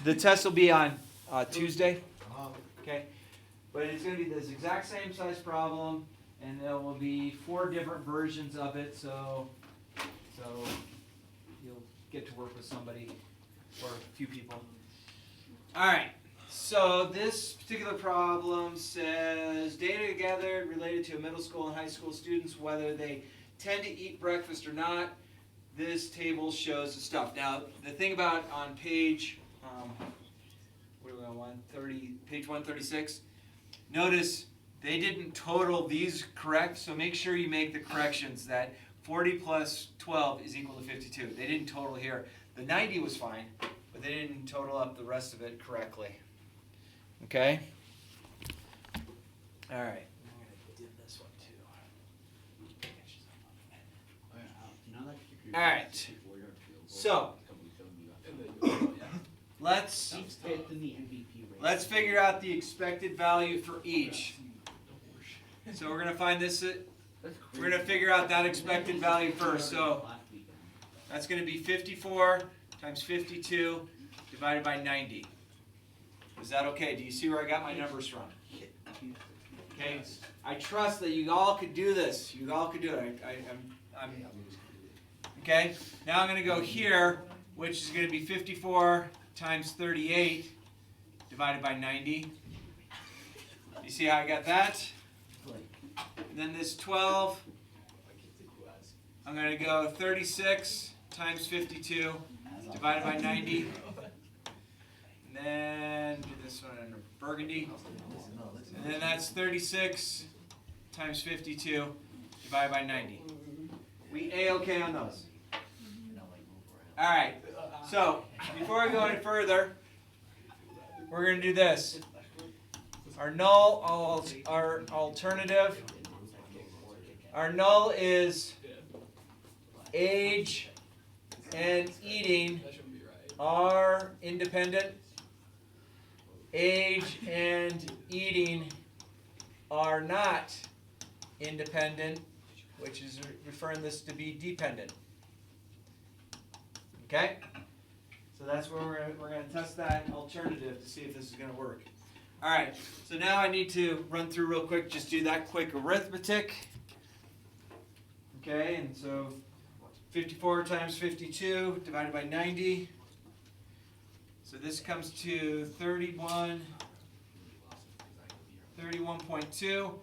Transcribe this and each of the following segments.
The test will be on Tuesday. Okay, but it's going to be this exact same size problem, and there will be 4 different versions of it. So you'll get to work with somebody or a few people. All right. So this particular problem says data gathered related to middle school and high school students, whether they tend to eat breakfast or not. This table shows the stuff. Now, the thing about on page, what are we on, 130, page 136, notice they didn't total these correct, so make sure you make the corrections that 40 plus 12 is equal to 52. They didn't total here. The 90 was fine, but they didn't total up the rest of it correctly. Okay? All right. I'm going to dim this one too. All right. So, let's figure out the expected value for each. So we're going to find this. We're going to figure out that expected value first. So that's going to be 54 times 52 divided by 90. Is that okay? Do you see where I got my numbers from? Okay. I trust that you all could do this. You all could do it. Okay. Now I'm going to go here, which is going to be 54 times 38 divided by 90. You see how I got that? And then this 12, I'm going to go 36 times 52 divided by 90. And then do this one in burgundy. And then that's 36 times 52 divided by 90. We A-okay on those? All right. So before I go any further, we're going to do this. Our null, our alternative, our null is age and eating are independent. Age and eating are not independent, which is referring this to be dependent. Okay? So that's where we're going to test that alternative to see if this is going to work. All right, so now I need to run through real quick, just do that quick arithmetic. Okay, and so 54 times 52 divided by 90. So this comes to 31.2.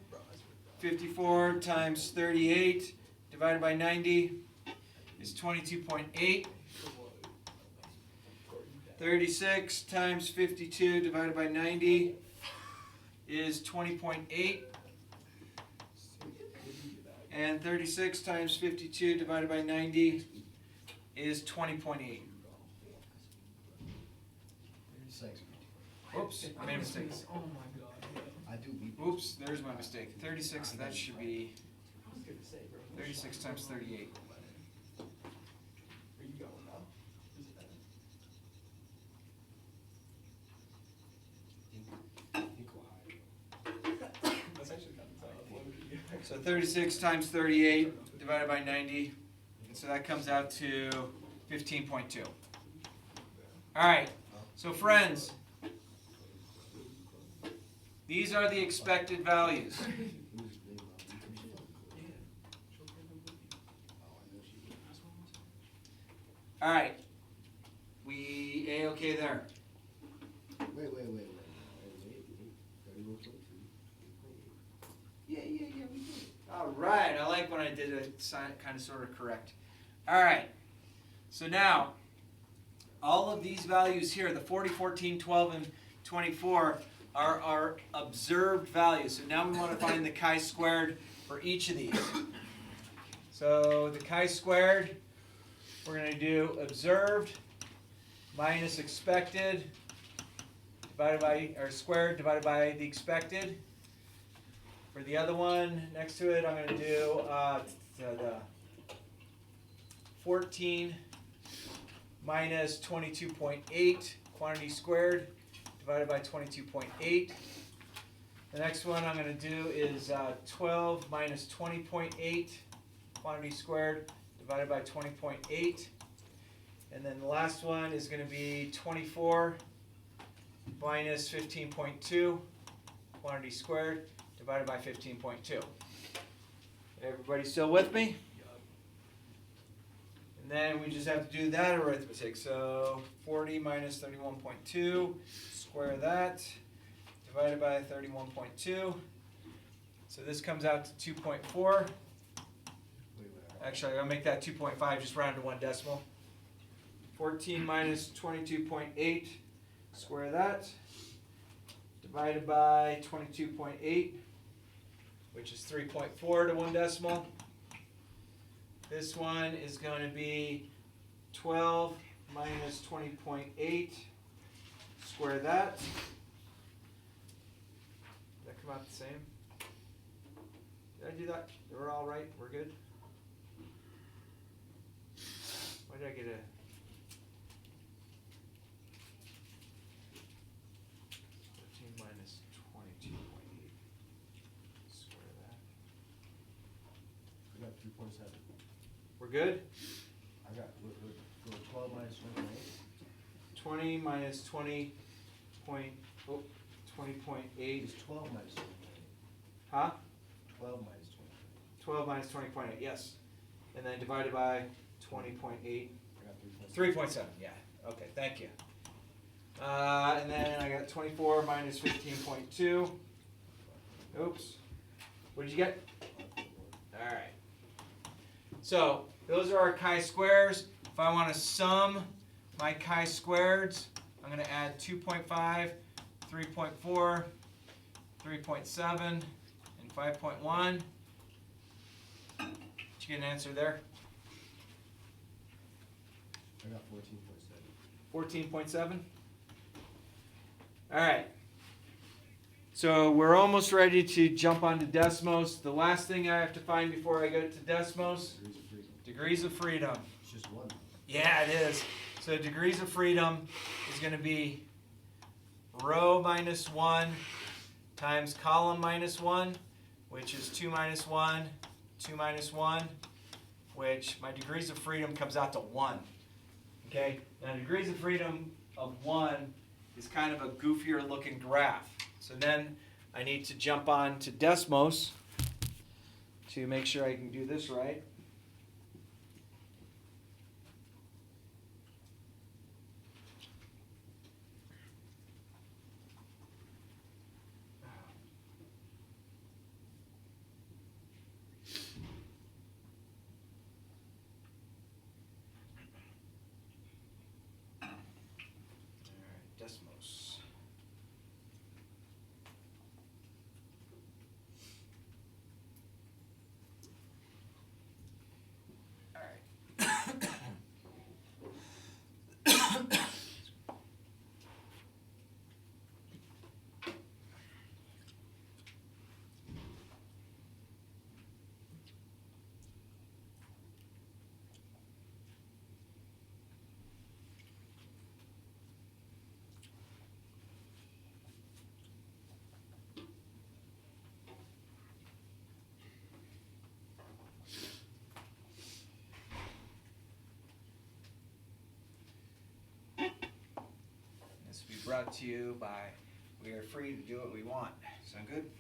54 times 38 divided by 90 is 22.8. 36 times 52 divided by 90 is 20.8. And 36 times 52 divided by 90 is 20.8. Oops, I made a mistake. Oh my god. Oops, there's my mistake. 36, that should be 36 times 38. So 36 times 38 divided by 90, and so that comes out to 15.2. All right, so friends, these are the expected values. All right, we A-okay there. Wait. Yeah, we did it. All right, I like when I did it kind of sort of correct. All right, so now, all of these values here, the 40, 14, 12, and 24, are our observed values. So now we want to find the chi-squared for each of these. So the chi-squared, we're going to do observed minus expected divided by, or squared divided by the expected. For the other one next to it, I'm going to do the 14 minus 22.8 quantity squared divided by 22.8. The next one I'm going to do is 12 minus 20.8 quantity squared divided by 20.8. And then the last one is going to be 24 minus 15.2 quantity squared divided by 15.2. Everybody still with me? And then we just have to do that arithmetic. So 40 minus 31.2, square that, divided by 31.2. So this comes out to 2.4. Actually, I'll make that 2.5, just round to one decimal. 14 minus 22.8, square that, divided by 22.8, which is 3.4 to one decimal. This one is going to be 12 minus 20.8, square that. Did that come out the same? Did I do that? We're all right? We're good? Why did I get a... minus 22.8, square that. I got 3.7. We're good? I got, go 12 minus 1.8. 20 minus 20 point, 20.8. It's 12 minus 1.8. Huh? 12 minus 12 minus 20.8, yes. And then divided by 20.8. I got 3.7. 3.7, yeah. Okay, thank you. And then I got 24 minus 15.2. Oops. What did you get? All right. So those are our chi-squares. If I want to sum my chi-squareds, I'm going to add 2.5, 3.4, 3.7, and 5.1. Did you get an answer there? I got 14.7. 14.7? All right. So we're almost ready to jump onto Desmos. The last thing I have to find before I go to Desmos, Degrees of freedom. degrees of freedom. It's just one. Yeah, it is. So degrees of freedom is going to be row minus 1 times column minus 1, which is 2 minus 1, 2 minus 1, which my degrees of freedom comes out to 1. Okay? Now degrees of freedom of 1 is kind of a goofier looking graph. So then I need to jump on to Desmos to make sure I can do this right. Desmos. All right. This will be brought to you by We Are Free to Do What We Want. Sound good?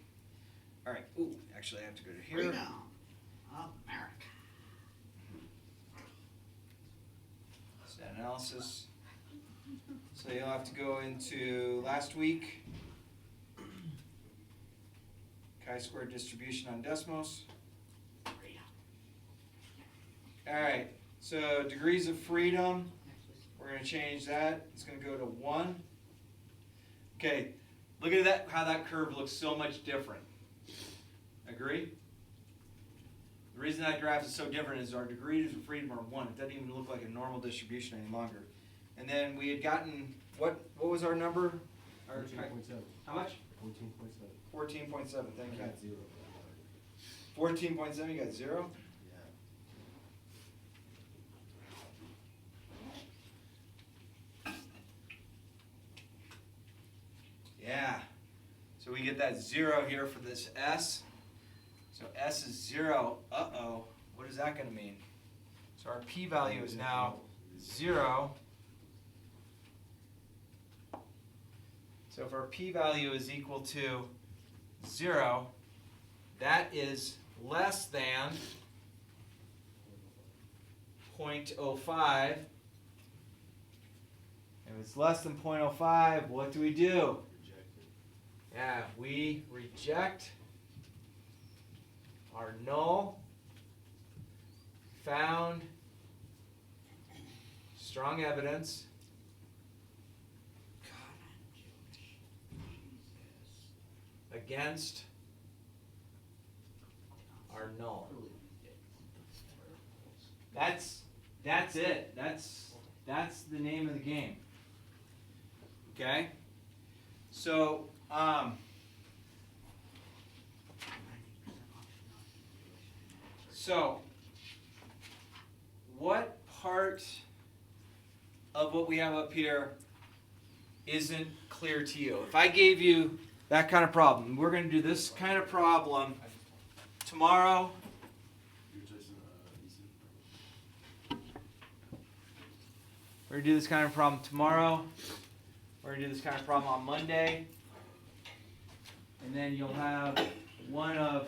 All right. Ooh, actually I have to go to here. Freedom of America. Stat analysis. So you'll have to go into last week. Chi-square distribution on Desmos. Freedom. All right. So degrees of freedom. We're going to change that. It's going to go to 1. Okay, look at that, how that curve looks so much different. Agree? The reason that graph is so different is our degrees of freedom are 1. It doesn't even look like a normal distribution any longer. And then we had gotten, what was our number? Our 14.7. how much? 14.7. 14.7, thank I you. got 0. 14.7, you got 0? Yeah. So we get that 0 here for this S. So S is 0. Uh-oh. What is that going to mean? So our p-value is now 0. So if our p-value is equal to 0, that is less than 0.05. If it's less than 0.05, what do we do? Yeah, we reject our null, found, strong evidence, God, I'm Jewish. Jesus. against our null. That's it. That's the name of the game. Okay? So, what part of what we have up here isn't clear to you? If I gave you that kind of problem, we're going to do this kind of problem tomorrow. We're going to do this kind of problem tomorrow. We're going to do this kind of problem on Monday. And then you'll have one of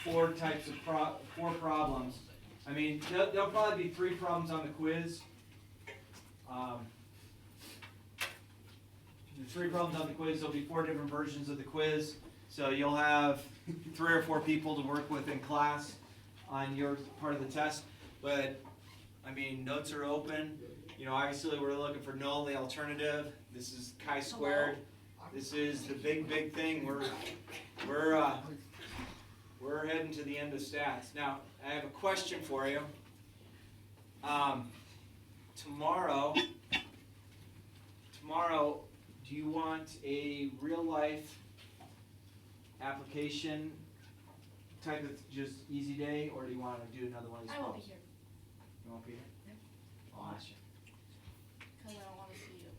four types of four problems. I mean, there'll probably be 3 problems on the quiz. The 3 problems on the quiz, there'll be 4 different versions of the quiz. So you'll have 3 or 4 people to work with in class on your part of the test. But, I mean, notes are open. You know, obviously we're looking for null, the alternative. This is chi-squared. This is the big thing. We're heading to the end of stats. Now, I have a question for you. Tomorrow, do you want a real life application type of just easy day, or do you want to do another one of these I won't be problems? here, You won't be here? Yep. I'll ask you. because I don't want to see you.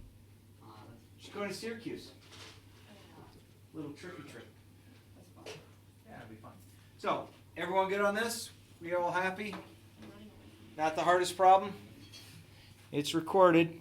Just going to Syracuse. I mean, Little tricky trick. that's fine. Yeah, it'll be fun. So, everyone good on this? We all happy? I'm running away. Not the hardest problem? It's recorded.